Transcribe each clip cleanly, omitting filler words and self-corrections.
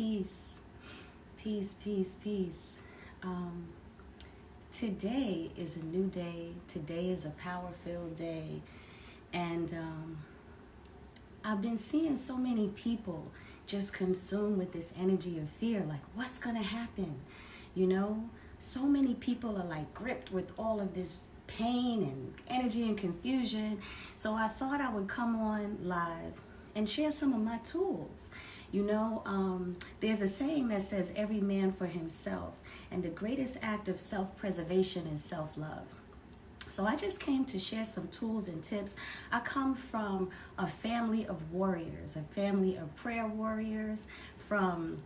Peace, peace, peace, peace. Today is a new day. Today is a power-filled day. And I've been seeing so many people just consumed with this energy of fear. Like, what's going to happen? You know, so many people are like gripped with all of this pain and energy and confusion. So I thought I would come on live and share some of my tools. You know, there's a saying that says every man for himself, and the greatest act of self-preservation is self-love. So I just came to share some tools and tips. I come from a family of warriors, a family of prayer warriors, from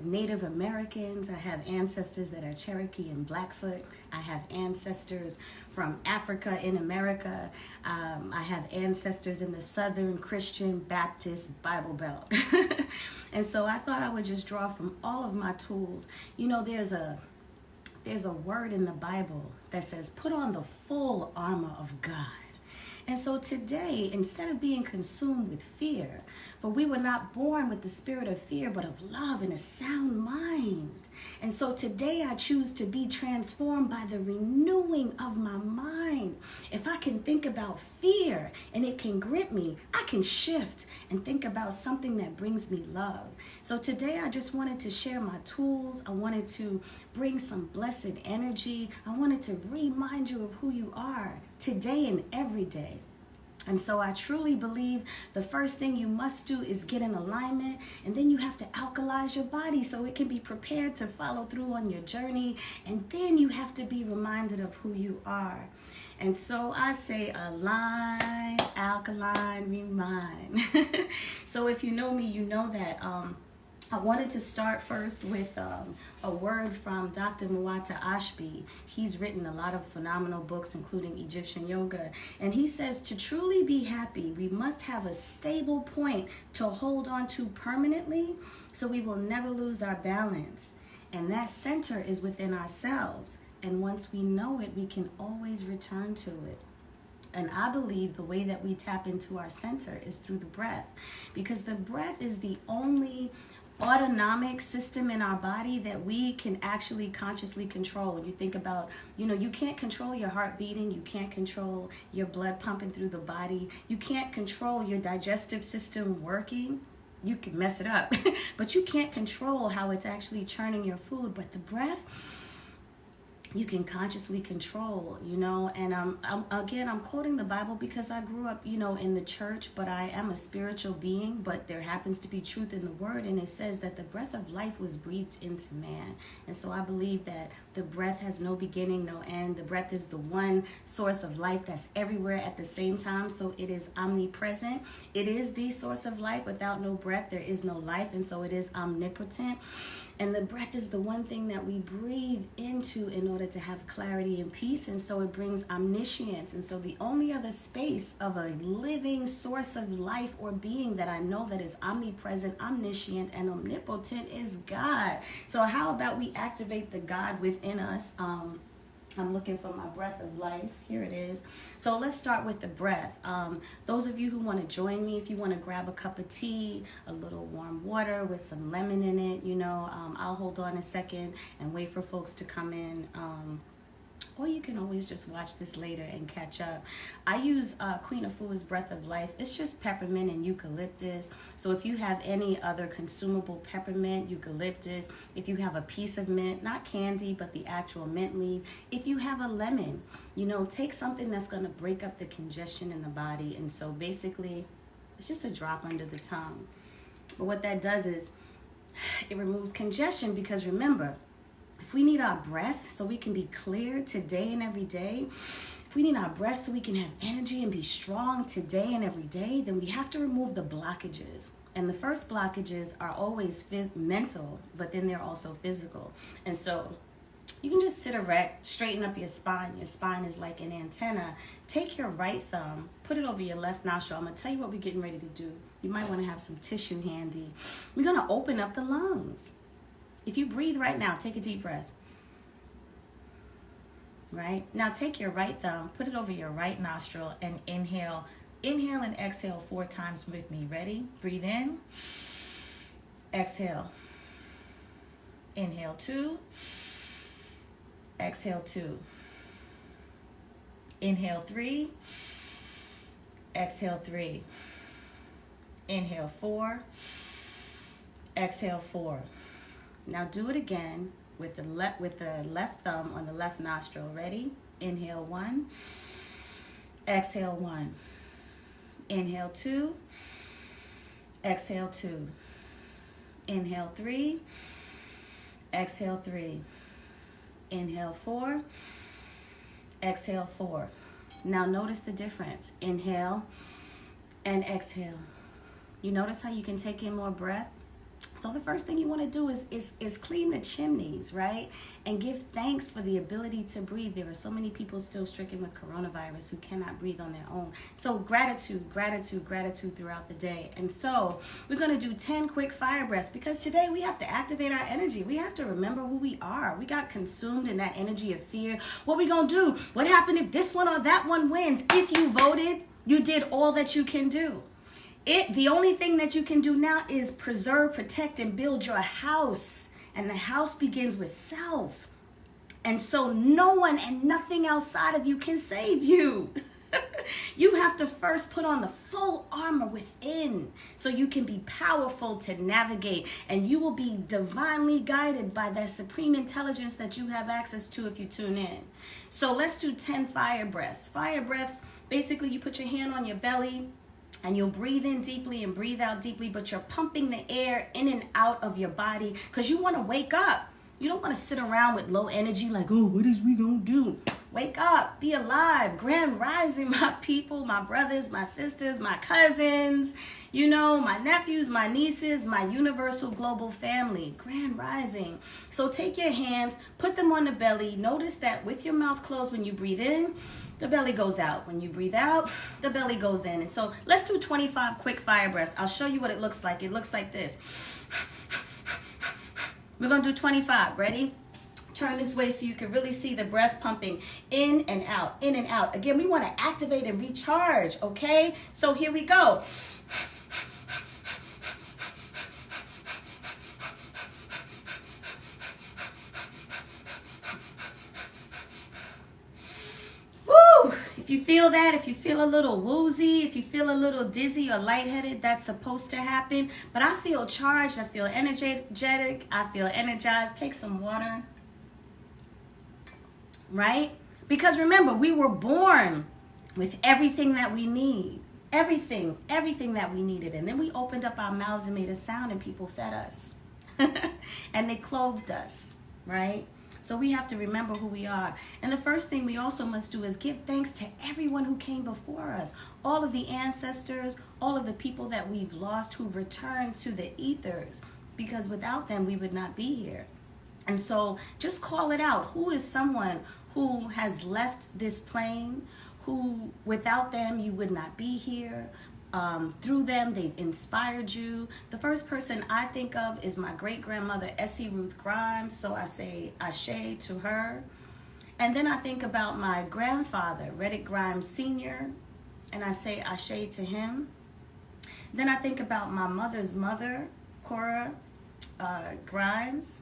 Native Americans. I have ancestors that are Cherokee and Blackfoot. I have ancestors from Africa in America. I have ancestors in the Southern Christian Baptist Bible Belt. And so I thought I would just draw from all of my tools. You know, there's a word in the Bible that says, put on the full armor of God. And so today, instead of being consumed with fear, for we were not born with the spirit of fear, but of love and a sound mind. And so today I choose to be transformed by the renewing of my mind. If I can think about fear and it can grip me, I can shift and think about something that brings me love. So today I just wanted to share my tools. I wanted to bring some blessed energy. I wanted to remind you of who you are today and every day. And so I truly believe the first thing you must do is get in alignment, and then you have to alkalize your body so it can be prepared to follow through on your journey, and then you have to be reminded of who you are. And so I say align, alkaline, remind. So if you know me, you know that I wanted to start first with a word from Dr. Muata Ashby. He's written a lot of phenomenal books, including Egyptian yoga. And he says, to truly be happy, we must have a stable point to hold on to permanently so we will never lose our balance. And that center is within ourselves. And once we know it, we can always return to it. And I believe the way that we tap into our center is through the breath, because the breath is the only autonomic system in our body that we can actually consciously control. You think about, you know, you can't control your heart beating, you can't control your blood pumping through the body, you can't control your digestive system working. You can mess it up, but you can't control how it's actually churning your food. But the breath, you can consciously control, you know. And I'm quoting the Bible because I grew up, you know, in the church, but I am a spiritual being, but there happens to be truth in the word. And it says that the breath of life was breathed into man. And so I believe that the breath has no beginning, no end. The breath is the one source of life that's everywhere at the same time. So it is omnipresent. It is the source of life. Without no breath, there is no life. And so it is omnipotent. And the breath is the one thing that we breathe into in order to have clarity and peace. And so it brings omniscience. And so the only other space of a living source of life or being that I know that is omnipresent, omniscient, and omnipotent is God. So how about we activate the God within us? I'm looking for my breath of life. Here it is. So let's start with the breath. Those of you who want to join me, if you want to grab a cup of tea, a little warm water with some lemon in it, you know, I'll hold on a second and wait for folks to come in. Or you can always just watch this later and catch up. I use Queen Kheperah's breath of life. It's just peppermint and eucalyptus. So if you have any other consumable peppermint, eucalyptus, if you have a piece of mint, not candy, but the actual mint leaf, if you have a lemon, you know, take something that's going to break up the congestion in the body. And so basically, it's just a drop under the tongue. But what that does is it removes congestion, because remember, if we need our breath so we can be clear today and every day, if we need our breath so we can have energy and be strong today and every day, then we have to remove the blockages. And the first blockages are always mental, but then they're also physical. And so you can just sit erect, straighten up your spine. Your spine is like an antenna. Take your right thumb, put it over your left nostril. I'm going to tell you what we're getting ready to do. You might want to have some tissue handy. We're going to open up the lungs. If you breathe right now, take a deep breath. Right? Now take your right thumb, put it over your right nostril, and inhale. Inhale and exhale 4 times with me. Ready? Breathe in. Exhale. Inhale 2. Exhale 2. Inhale 3. Exhale 3. Inhale 4. Exhale 4. Now do it again with the left thumb on the left nostril. Ready? Inhale 1. Exhale 1. Inhale 2. Exhale 2. Inhale 3. Exhale 3. Inhale 4. Exhale 4. Now notice the difference. Inhale and exhale. You notice how you can take in more breath? So the first thing you want to do is clean the chimneys, right? And give thanks for the ability to breathe. There are so many people still stricken with coronavirus who cannot breathe on their own. So gratitude, gratitude, gratitude throughout the day. And so we're going to do 10 quick fire breaths because today we have to activate our energy. We have to remember who we are. We got consumed in that energy of fear. What we going to do? What happened if this one or that one wins? If you voted, you did all that you can do. The only thing that you can do now is preserve, protect, and build your house. And the house begins with self. And so no one and nothing outside of you can save you. You have to first put on the full armor within so you can be powerful to navigate. And you will be divinely guided by that supreme intelligence that you have access to if you tune in. So let's do 10 fire breaths. Fire breaths, basically you put your hand on your belly, and you'll breathe in deeply and breathe out deeply, but you're pumping the air in and out of your body because you want to wake up. You don't want to sit around with low energy like, oh, what is we going to do? Wake up, be alive, grand rising, my people, my brothers, my sisters, my cousins, you know, my nephews, my nieces, my universal global family, grand rising. So take your hands, put them on the belly. Notice that with your mouth closed, when you breathe in, the belly goes out. When you breathe out, the belly goes in. And so let's do 25 quick fire breaths. I'll show you what it looks like. It looks like this. We're going to do 25. Ready? Turn this way so you can really see the breath pumping in and out, in and out. Again, we want to activate and recharge, okay? So here we go. Woo! If you feel that, if you feel a little woozy, if you feel a little dizzy or lightheaded, that's supposed to happen. But I feel charged, I feel energetic, I feel energized. Take some water. Right? Because remember, we were born with everything that we need. Everything that we needed. And then we opened up our mouths and made a sound and people fed us. And they clothed us, right? So we have to remember who we are. And the first thing we also must do is give thanks to everyone who came before us. All of the ancestors, all of the people that we've lost who returned to the ethers. Because without them, we would not be here. And so just call it out. Who is someone who has left this plane, who without them you would not be here? Through them, they've inspired you. The first person I think of is my great-grandmother, Essie Ruth Grimes. So I say Ashe to her. And then I think about my grandfather, Reddick Grimes Sr., and I say Ashe to him. Then I think about my mother's mother, Cora Grimes.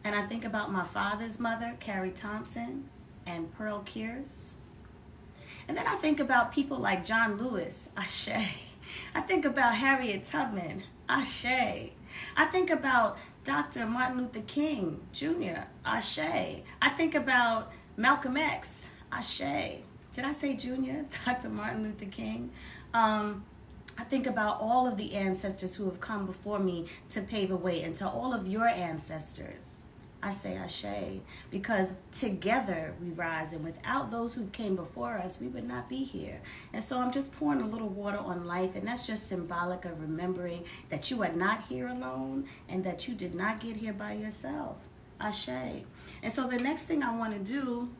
And I think about my father's mother, Carrie Thompson, and Pearl Kears. And then I think about people like John Lewis, Ashe. I think about Harriet Tubman, Ashe. I think about Dr. Martin Luther King, Jr., Ashe. I think about Malcolm X, Ashe. Did I say Jr.? Dr. Martin Luther King. I think about all of the ancestors who have come before me to pave a way, and to all of your ancestors. I say Ashe, because together we rise, and without those who came before us, we would not be here. And so I'm just pouring a little water on life, and that's just symbolic of remembering that you are not here alone and that you did not get here by yourself. Ashe. And so the next thing I want to do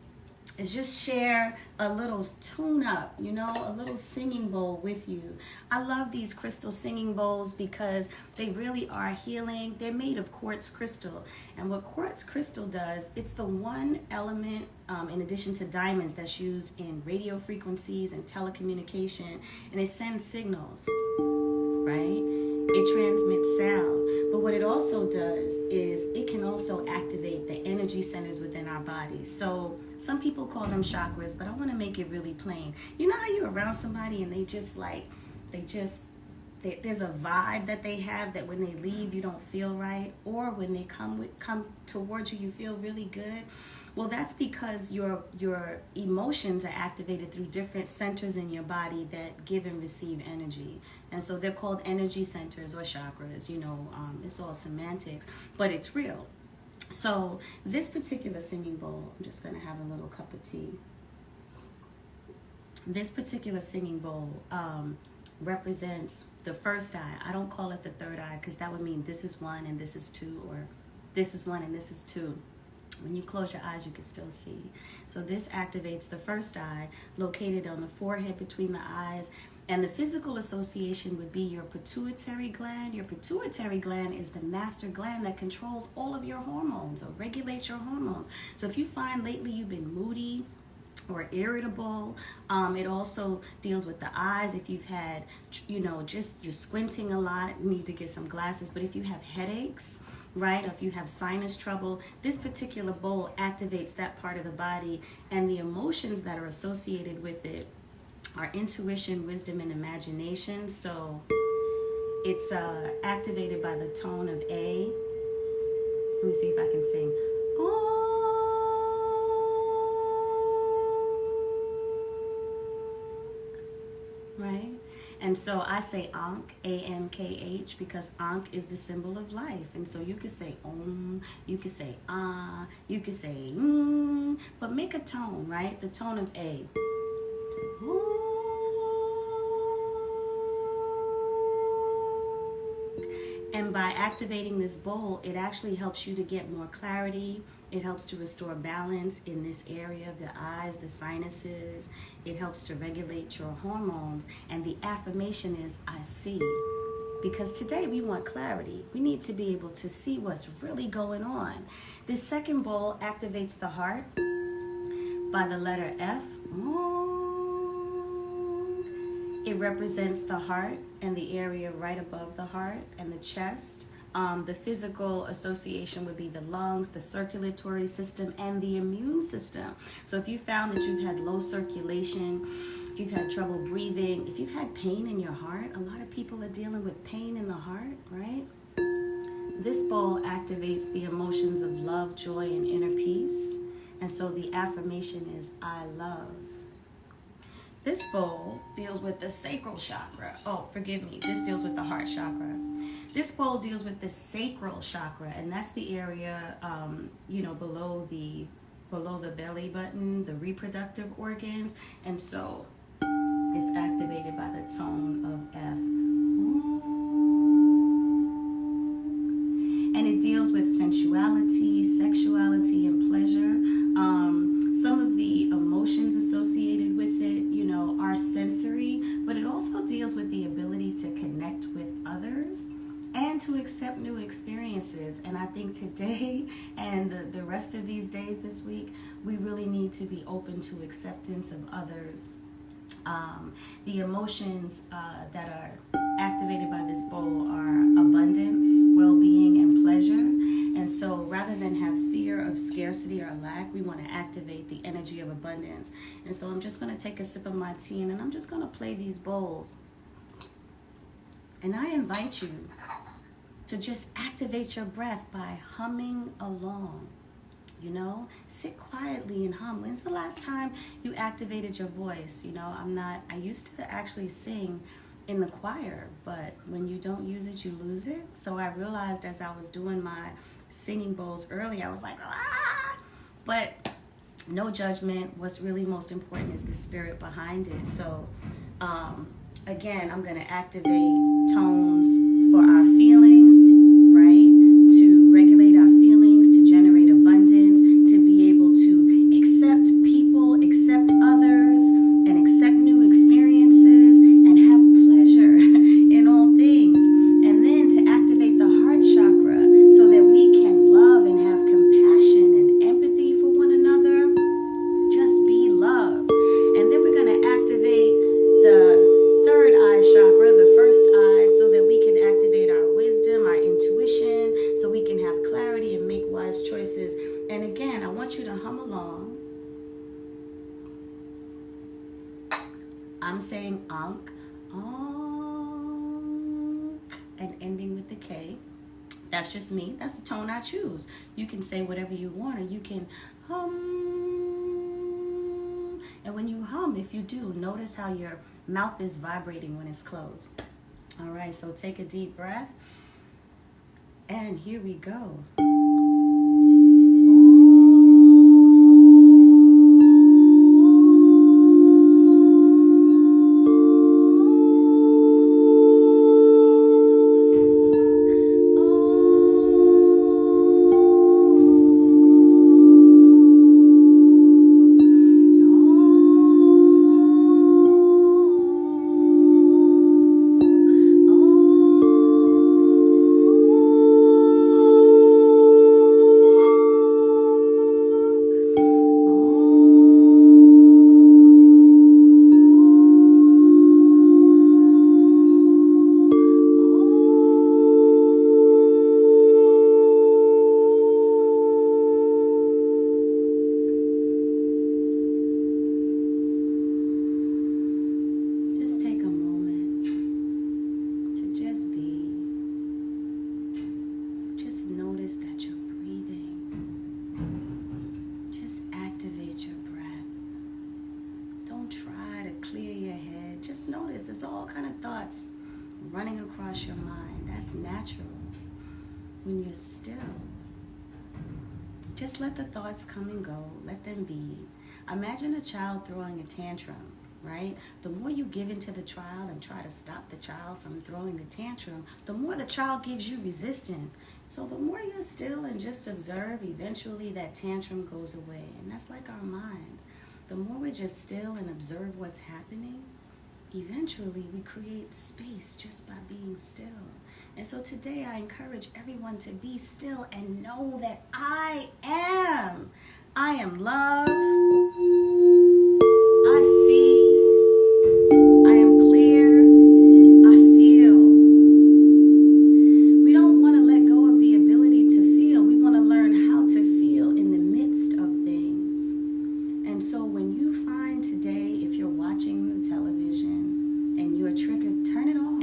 is just share a little tune-up, you know, a little singing bowl with you. I love these crystal singing bowls because they really are healing. They're made of quartz crystal. And what quartz crystal does, it's the one element, in addition to diamonds, that's used in radio frequencies and telecommunication. And it sends signals, right? It transmits sound. But what it also does is it can also activate the energy centers within our bodies. So some people call them chakras, but I want to make it really plain. You know how you're around somebody and there's a vibe that they have that when they leave you don't feel right, or when they come towards you, you feel really good. Well, that's because your emotions are activated through different centers in your body that give and receive energy. And so they're called energy centers or chakras. It's all semantics, but it's real. So this particular singing bowl, I'm just going to have a little cup of tea. This particular singing bowl represents the first eye. I don't call it the third eye because that would mean this is one and this is two, or this is one and this is two. When you close your eyes, you can still see. So this activates the first eye, located on the forehead between the eyes. And the physical association would be your pituitary gland. Your pituitary gland is the master gland that controls all of your hormones or regulates your hormones. So if you find lately you've been moody or irritable, it also deals with the eyes. If you've had, just you're squinting a lot, need to get some glasses. But if you have headaches, right, or if you have sinus trouble, this particular bowl activates that part of the body, and the emotions that are associated with it are intuition, wisdom, and imagination. So it's activated by the tone of A. Let me see if I can sing. Right? And so I say Ankh, A-N-K-H, because Ankh is the symbol of life. And so you could say Om, you could say Ah, you could say but make a tone, right? The tone of A. And by activating this bowl, it actually helps you to get more clarity. It helps to restore balance in this area of the eyes, the sinuses. It helps to regulate your hormones. And the affirmation is, I see. Because today we want clarity. We need to be able to see what's really going on. This second bowl activates the heart by the letter F. It represents the heart and the area right above the heart and the chest. The physical association would be the lungs, the circulatory system, and the immune system. So if you found that you've had low circulation, if you've had trouble breathing, if you've had pain in your heart, a lot of people are dealing with pain in the heart, right? This bowl activates the emotions of love, joy, and inner peace. And so the affirmation is, I love. This bowl deals with the sacral chakra. Oh, forgive me. This deals with the heart chakra. This bowl deals with the sacral chakra, and that's the area, below the belly button, the reproductive organs. And so it's activated by the tone of F. And it deals with sensuality, sexuality, and pleasure. Some of the emotions associated with it, are sensory, but it also deals with the ability to connect with others and to accept new experiences. And I think today and the rest of these days this week, we really need to be open to acceptance of others. The emotions that are activated by this bowl are abundance, well-being, and pleasure. And so rather than have fear of scarcity or lack, we want to activate the energy of abundance. And so I'm just going to take a sip of my tea, and then I'm just going to play these bowls. And I invite you to just activate your breath by humming along. Sit quietly and hum. When's the last time you activated your voice? I used to actually sing in the choir, but when you don't use it, you lose it. So I realized as I was doing my singing bowls early, I was like, but no judgment. What's really most important is the spirit behind it. So again, I'm going to activate tones for our feelings, right? To regulate our feelings, to generate abundance, to be able to accept people, accept others, and accept new experiences, and have pleasure in all things. And then to activate the heart chakra so that we can love and have compassion and empathy for one another. Just be love. And then we're going to activate the third eye chakra, the first eye, so that we can activate our wisdom K. That's just me. That's the tone I choose. You can say whatever you want, or you can hum. And when you hum, if you do, notice how your mouth is vibrating when it's closed. All right, so take a deep breath. And here we go. Just notice there's all kind of thoughts running across your mind. That's natural when you're still. Just let the thoughts come and go. Let them be. Imagine a child throwing a tantrum, right? The more you give into the child and try to stop the child from throwing the tantrum, the more the child gives you resistance. So the more you're still and just observe, eventually that tantrum goes away. And that's like our minds. The more we're just still and observe what's happening, eventually we create space just by being still. And so today I encourage everyone to be still and know that I am love. I see. I am clear. I feel. We don't want to let go of the ability to feel. We want to learn how to feel in the midst of things. And so when you find today, if you're watching the television and you're triggered, turn it off.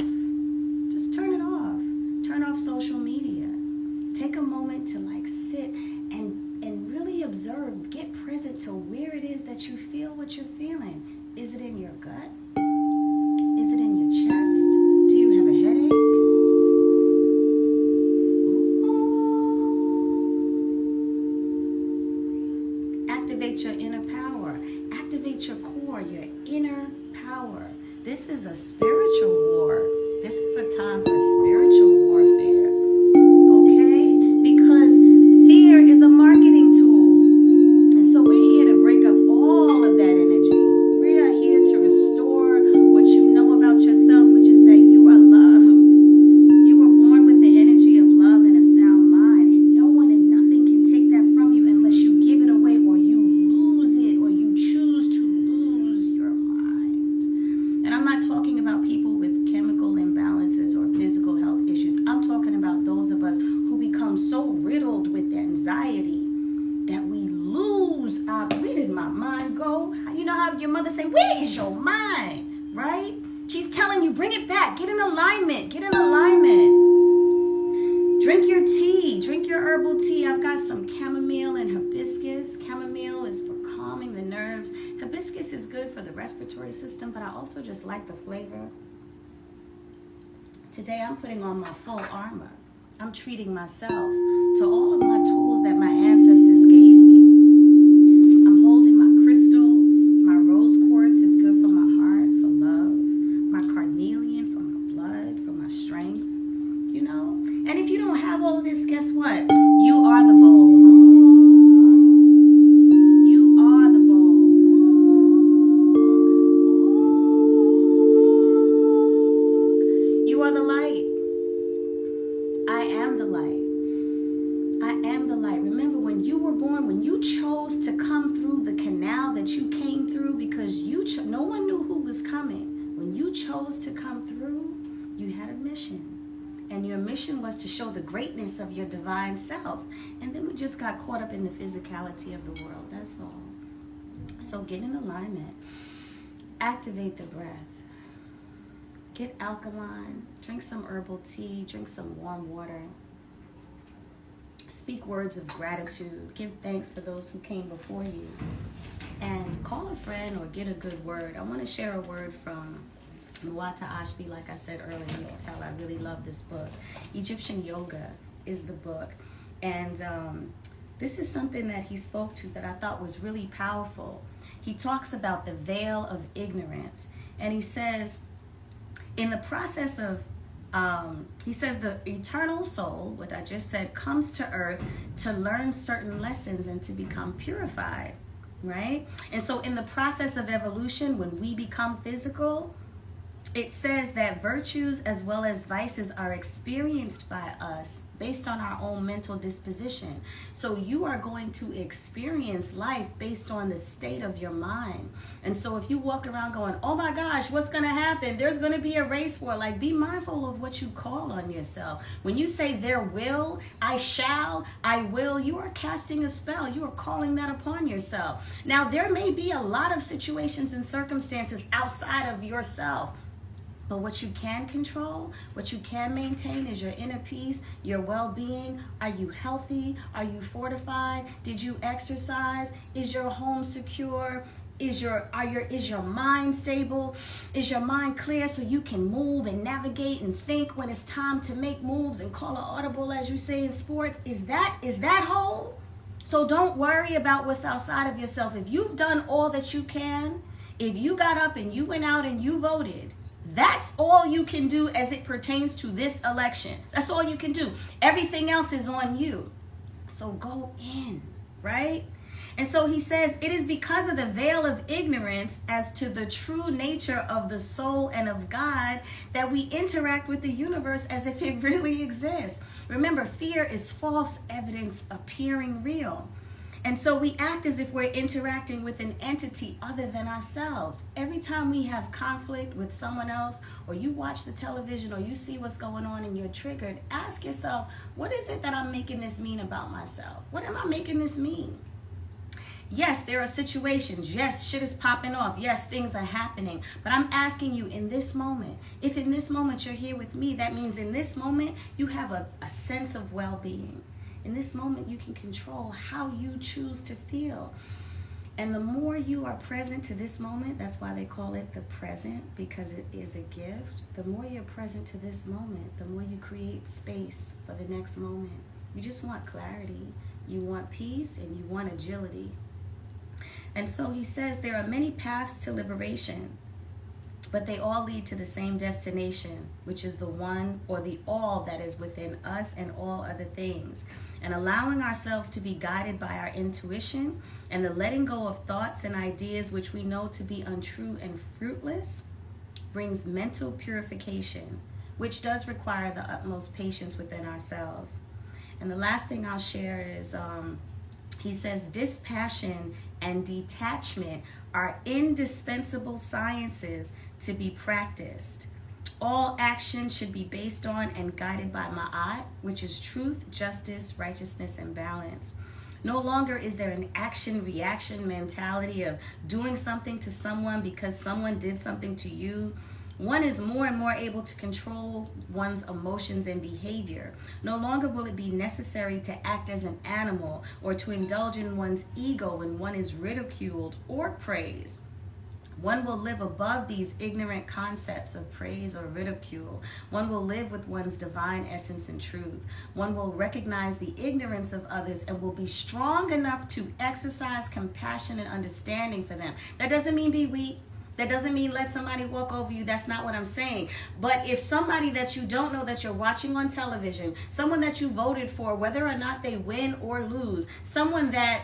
Just turn it off. Turn off social media. Take a moment to sit and really observe. Get present to where it is that you feel what you're feeling. Is it in your gut? Is it in your chest? Do you have a headache? Activate your inner power. Activate your core, your inner power. This is a spiritual war. This is a time for spiritual warfare. Okay? Because fear is a marketing tool. And so we're here to break up all of that energy. We are here to restore what you know about yourself, which is that you are love. You were born with the energy of love and a sound mind. And no one and nothing can take that from you unless you give it away or you lose it or you choose to lose your mind. And I'm not talking about people with chemical imbalances or physical health issues. I'm talking about those of us who become so riddled with anxiety that we lose our, where did my mind go? You know how your mother say, where is your mind? Right? She's telling you, bring it back. Get in alignment. Get in alignment. Drink your tea. Drink your herbal tea. I've got some chamomile and hibiscus. Chamomile is for calming the nerves. Hibiscus is good for the respiratory system, but I also just like the flavor. Today I'm putting on my full armor. I'm treating myself to all of my tools that my ancestors gave me. I'm holding my crystals. My rose quartz is good for my heart, for love. My carnelian for my blood, for my strength, you know? And if you don't have all of this, guess what? You are the bowl. You are the bowl. You are the light. I am the light. I am the light. Remember when you were born, when you chose to come through the canal that you came through because no one knew who was coming. When you chose to come through, you had a mission. And your mission was to show the greatness of your divine self. And then we just got caught up in the physicality of the world. That's all. So get in alignment. Activate the breath. get alkaline, drink some herbal tea, drink some warm water. Speak words of gratitude. Give thanks for those who came before you. And call a friend or get a good word. I want to share a word from Muata Ashby. Like I said earlier, you can tell I really love this book. Egyptian Yoga is the book. And this is something that he spoke to that I thought was really powerful. He talks about the veil of ignorance. And he says, in the process of he says the eternal soul, what I just said, comes to earth to learn certain lessons and to become purified, right? And so in the process of evolution, when we become physical, it says that virtues as well as vices are experienced by us based on our own mental disposition. So you are going to experience life based on the state of your mind. And so if you walk around going, oh my gosh, what's going to happen? There's going to be a race war. Like, be mindful of what you call on yourself. When you say there will, I shall, I will, you are casting a spell. You are calling that upon yourself. Now, there may be a lot of situations and circumstances outside of yourself. But what you can control, what you can maintain is your inner peace, your well-being. Are you healthy? Are you fortified? Did you exercise? Is your home secure? Is your mind stable? Is your mind clear so you can move and navigate and think when it's time to make moves and call an audible, as you say in sports? Is that whole? So don't worry about what's outside of yourself. If you've done all that you can, if you got up and you went out and you voted, that's all you can do as it pertains to this election. That's all you can do. Everything else is on you. So go in, right? And so he says, it is because of the veil of ignorance as to the true nature of the soul and of God that we interact with the universe as if it really exists. Remember, fear is false evidence appearing real. And so we act as if we're interacting with an entity other than ourselves. Every time we have conflict with someone else, or you watch the television, or you see what's going on and you're triggered, ask yourself, what is it that I'm making this mean about myself? What am I making this mean? Yes, there are situations. Yes, shit is popping off. Yes, things are happening. But I'm asking you in this moment, if in this moment you're here with me, that means in this moment you have a sense of well-being. In this moment, you can control how you choose to feel. And the more you are present to this moment, that's why they call it the present, because it is a gift. The more you're present to this moment, the more you create space for the next moment. You just want clarity. You want peace and you want agility. And so he says there are many paths to liberation, but they all lead to the same destination, which is the one or the all that is within us and all other things. And allowing ourselves to be guided by our intuition and the letting go of thoughts and ideas which we know to be untrue and fruitless brings mental purification, which does require the utmost patience within ourselves. And the last thing I'll share is, he says, dispassion and detachment are indispensable sciences to be practiced. All action should be based on and guided by Ma'at, which is truth, justice, righteousness, and balance. No longer is there an action-reaction mentality of doing something to someone because someone did something to you. One is more and more able to control one's emotions and behavior. No longer will it be necessary to act as an animal or to indulge in one's ego when one is ridiculed or praised. One will live above these ignorant concepts of praise or ridicule. One will live with one's divine essence and truth. One will recognize the ignorance of others and will be strong enough to exercise compassion and understanding for them. That doesn't mean be weak. That doesn't mean let somebody walk over you. That's not what I'm saying. But if somebody that you don't know that you're watching on television, someone that you voted for, whether or not they win or lose, someone that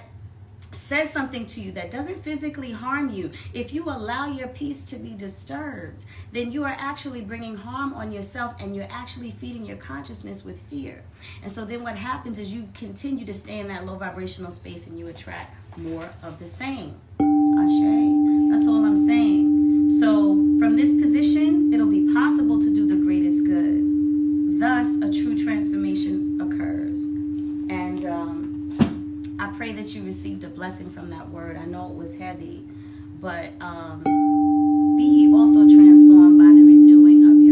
says something to you that doesn't physically harm you, if you allow your peace to be disturbed, then you are actually bringing harm on yourself and you're actually feeding your consciousness with fear. And so then what happens is you continue to stay in that low vibrational space and you attract more of the same. Ashe, that's all I'm saying. So from this position, it'll be possible to do the greatest good. Thus, a true transformation occurs. And I pray that you received a blessing from that word. I know it was heavy, but be also transformed by the renewing of your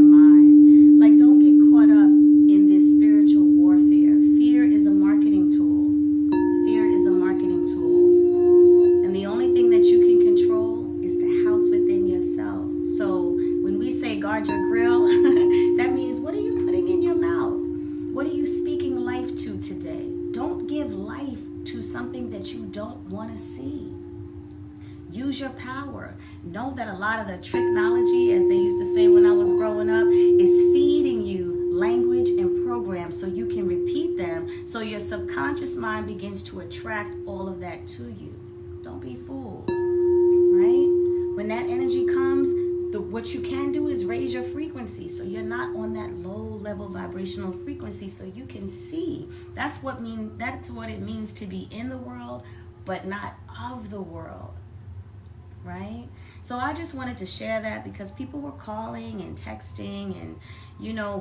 know that a lot of the tricknology, as they used to say when I was growing up, is feeding you language and programs so you can repeat them, so your subconscious mind begins to attract all of that to you. Don't be fooled, right? When that energy comes, what you can do is raise your frequency so you're not on that low level vibrational frequency, so you can see. That's what it means to be in the world but not of the world, right? So I just wanted to share that because people were calling and texting and,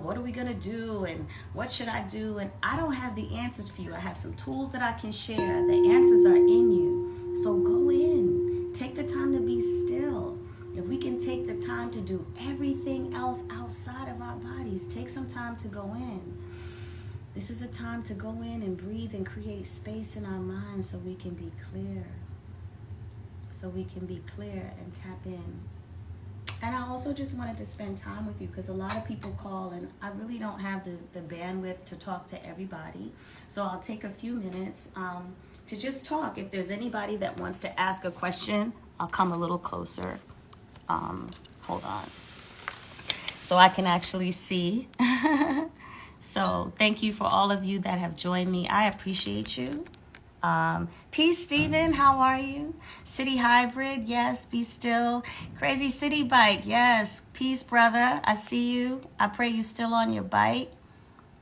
what are we going to do and what should I do? And I don't have the answers for you. I have some tools that I can share. The answers are in you. So go in. Take the time to be still. If we can take the time to do everything else outside of our bodies, take some time to go in. This is a time to go in and breathe and create space in our minds so we can be clear. So we can be clear and tap in. And I also just wanted to spend time with you because a lot of people call and I really don't have the bandwidth to talk to everybody. So I'll take a few minutes to just talk. If there's anybody that wants to ask a question, I'll come a little closer. Hold on. So I can actually see. So thank you for all of you that have joined me. I appreciate you. Peace, Stephen. How are you? City Hybrid. Yes, be still. Crazy City Bike. Yes. Peace, brother. I see you. I pray you still on your bike.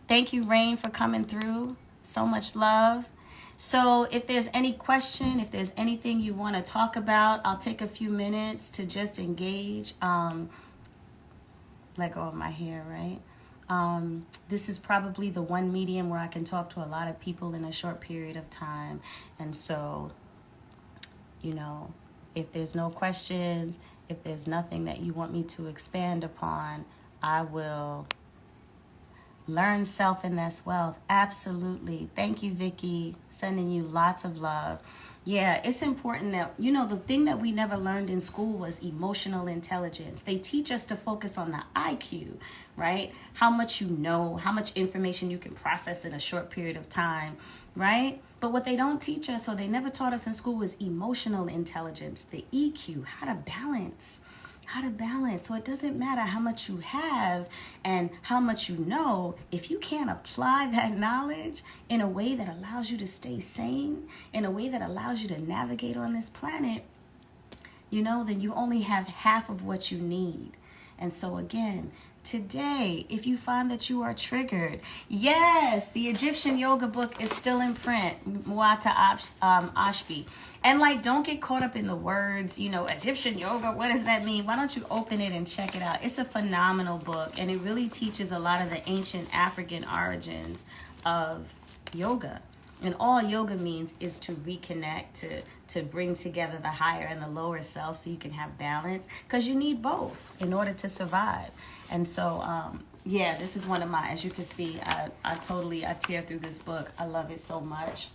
Thank you, Rain, for coming through. So much love. So if there's any question, if there's anything you want to talk about, I'll take a few minutes to just engage. Let go of my hair, right? This is probably the one medium where I can talk to a lot of people in a short period of time. And so, if there's no questions, if there's nothing that you want me to expand upon, I will learn self and that's wealth. Absolutely. Thank you, Vicky. Sending you lots of love. Yeah, it's important that, the thing that we never learned in school was emotional intelligence. They teach us to focus on the IQ, right? How much you know, how much information you can process in a short period of time, right? But what they don't teach us, or they never taught us in school, was emotional intelligence, the EQ, how to balance. So it doesn't matter how much you have and how much you know. If you can't apply that knowledge in a way that allows you to stay sane, in a way that allows you to navigate on this planet, then you only have half of what you need. And so again, today, if you find that you are triggered, yes, the Egyptian yoga book is still in print, Muata Ashby. And don't get caught up in the words, Egyptian yoga, what does that mean? Why don't you open it and check it out? It's a phenomenal book, and it really teaches a lot of the ancient African origins of yoga. And all yoga means is to reconnect, to bring together the higher and the lower self so you can have balance, because you need both in order to survive. And so, this is one of my, as you can see, I tear through this book. I love it so much.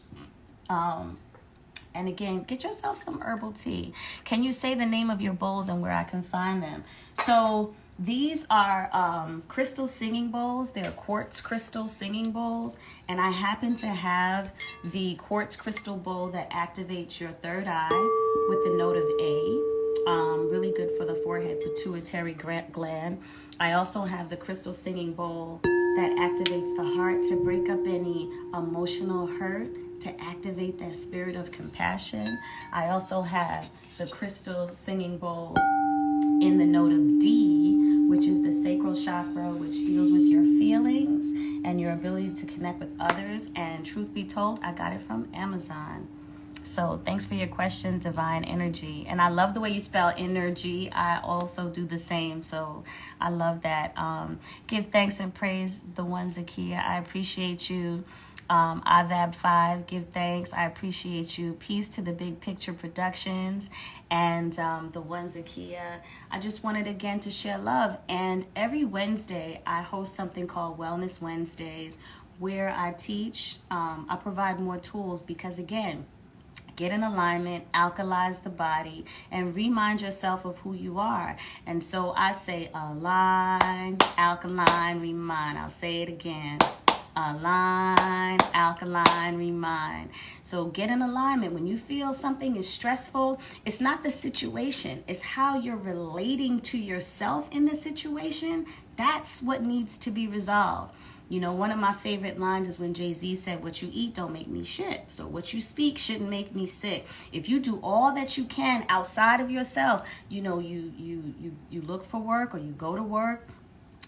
And again, get yourself some herbal tea. Can you say the name of your bowls and where I can find them? So these are crystal singing bowls. They're quartz crystal singing bowls. And I happen to have the quartz crystal bowl that activates your third eye with the note of A. Really good for the forehead, pituitary gland. I also have the crystal singing bowl that activates the heart to break up any emotional hurt, to activate that spirit of compassion. I also have the crystal singing bowl in the note of D, which is the sacral chakra, which deals with your feelings and your ability to connect with others. And truth be told, I got it from Amazon. So thanks for your question, Divine Energy. And I love the way you spell energy. I also do the same. So I love that. Give thanks and praise the one, Zakia. I appreciate you. Avab5, give thanks. I appreciate you. Peace to the Big Picture Productions and the one, Zakia. I just wanted again to share love. And every Wednesday, I host something called Wellness Wednesdays, where I teach, I provide more tools because, again, get in alignment, alkalize the body, and remind yourself of who you are. And so I say align, alkaline, remind. I'll say it again. Align, alkaline, remind. So get in alignment. When you feel something is stressful, it's not the situation. It's how you're relating to yourself in the situation. That's what needs to be resolved. You know, one of my favorite lines is when Jay-Z said, what you eat don't make me shit. So what you speak shouldn't make me sick. If you do all that you can outside of yourself, you know, you look for work, or you go to work,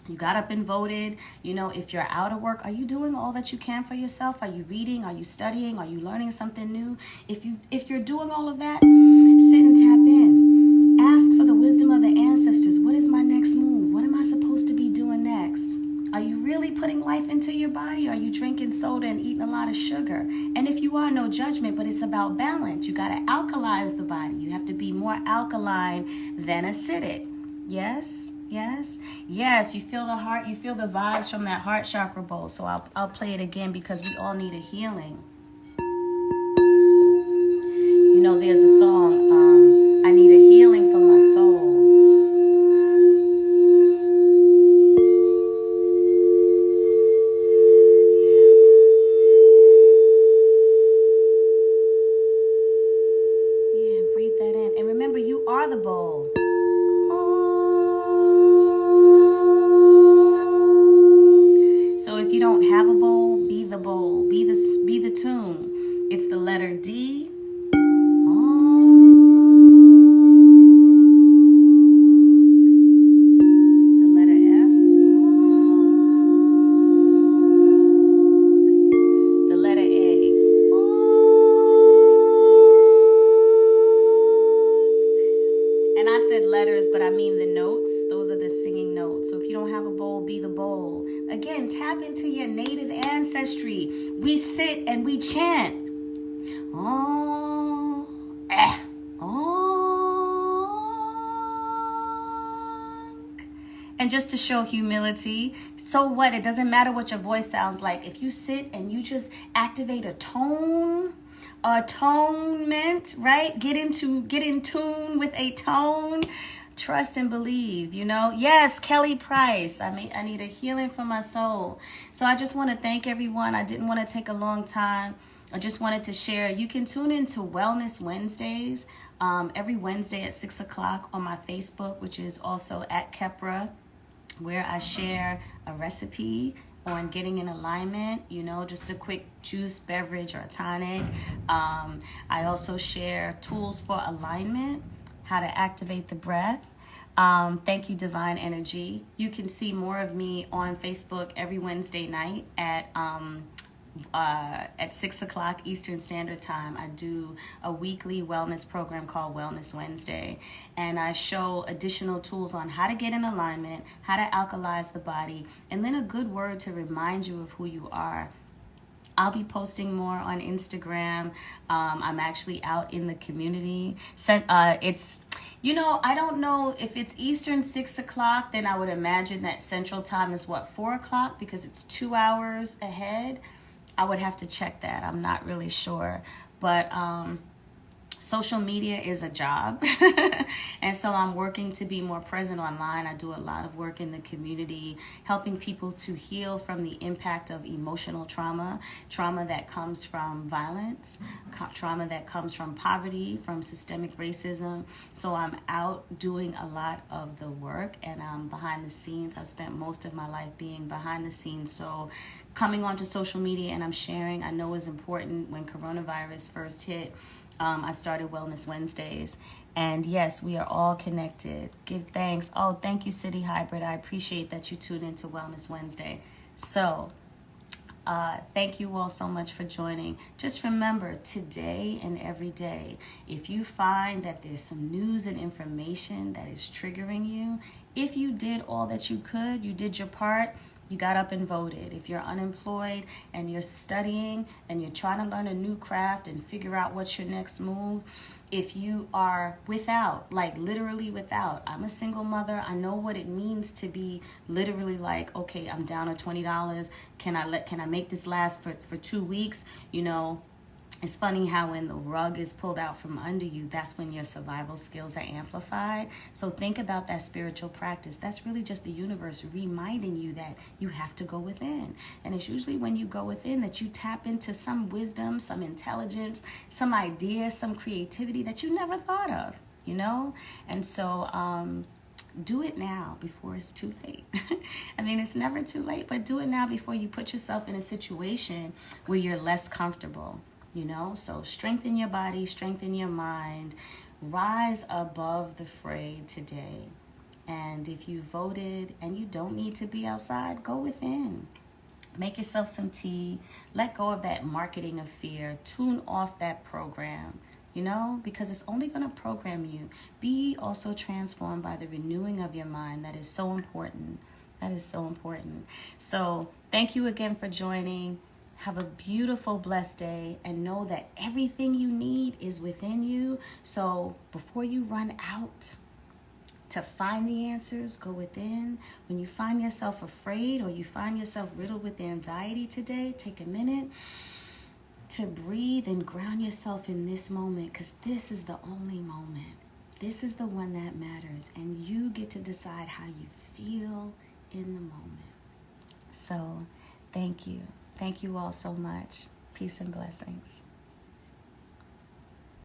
you got up and voted. You know, if you're out of work, are you doing all that you can for yourself? Are you reading? Are you studying? Are you learning something new? If you're doing all of that, sit and tap in. Ask for the wisdom of the ancestors. What is my next move? What am I supposed to be doing next? Are you really putting life into your body? Are you drinking soda and eating a lot of sugar? And if you are, no judgment, but it's about balance. You got to alkalize the body. You have to be more alkaline than acidic. Yes? Yes, yes, you feel the heart, you feel the vibes from that heart chakra bowl. So I'll play it again because we all need a healing. You know, there's a song, I need a healing for my soul. Yeah, breathe that in. And remember, you are the bowl. So if you don't have a bowl, be the bowl, be the tune. It's the letter D. The letter F. The letter A. And I said letters, but I mean the notes. Those are the singing notes. So if you don't have a bowl, be the bowl. Again, tap into your native ancestry. We sit and we chant. Oh, and just to show humility, so what? It doesn't matter what your voice sounds like. If you sit and you just activate a tone, atonement, right? Get in tune with a tone. Trust and believe, you know. Yes, Kelly Price. I need a healing for my soul. So I just want to thank everyone. I didn't want to take a long time. I just wanted to share. You can tune into Wellness Wednesdays every Wednesday at 6 o'clock on my Facebook, which is also at Kheperah, where I share a recipe on getting in alignment, you know, just a quick juice, beverage, or a tonic. I also share tools for alignment, how to activate the breath. Thank you, Divine Energy. You can see more of me on Facebook every Wednesday night at 6 o'clock Eastern Standard Time. I do a weekly wellness program called Wellness Wednesday, and I show additional tools on how to get in alignment, how to alkalize the body, and then a good word to remind you of who you are. I'll be posting more on Instagram. I'm actually out in the community. It's, you know, I don't know if it's Eastern 6 o'clock, then I would imagine that Central Time is 4 o'clock, because it's 2 hours ahead. I would have to check that. I'm not really sure. But social media is a job. And so I'm working to be more present online. I do a lot of work in the community, helping people to heal from the impact of emotional trauma that comes from violence, trauma that comes from poverty, from systemic racism. So I'm out doing a lot of the work, and I'm behind the scenes. I've spent most of my life being behind the scenes. So coming onto social media and I'm sharing, I know is important. When coronavirus first hit, I started Wellness Wednesdays. And yes, we are all connected. Give thanks. Oh, thank you, City Hybrid. I appreciate that you tuned into Wellness Wednesday. So thank you all so much for joining. Just remember, today and every day, if you find that there's some news and information that is triggering you, if you did all that you could, you did your part, you got up and voted. If you're unemployed and you're studying and you're trying to learn a new craft and figure out what's your next move, if you are without, like literally without, I'm a single mother. I know what it means to be literally like, okay, I'm down to $20. Can I make this last for 2 weeks? You know, It's funny how when the rug is pulled out from under you, that's when your survival skills are amplified. So think about that spiritual practice. That's really just the universe reminding you that you have to go within. And it's usually when you go within that you tap into some wisdom, some intelligence, some idea, some creativity that you never thought of, you know? And so do it now before it's too late. I mean, it's never too late, but do it now before you put yourself in a situation where you're less comfortable. You know, so strengthen your body, strengthen your mind, rise above the fray today. And if you voted and you don't need to be outside, go within. Make yourself some tea. Let go of that marketing of fear. Tune off that program, you know, because it's only going to program you. Be also transformed by the renewing of your mind. That is so important. That is so important. So thank you again for joining. Have a beautiful, blessed day, and know that everything you need is within you. So before you run out to find the answers, go within. When you find yourself afraid or you find yourself riddled with anxiety today, take a minute to breathe and ground yourself in this moment, because this is the only moment. This is the one that matters, and you get to decide how you feel in the moment. So thank you. Thank you all so much. Peace and blessings.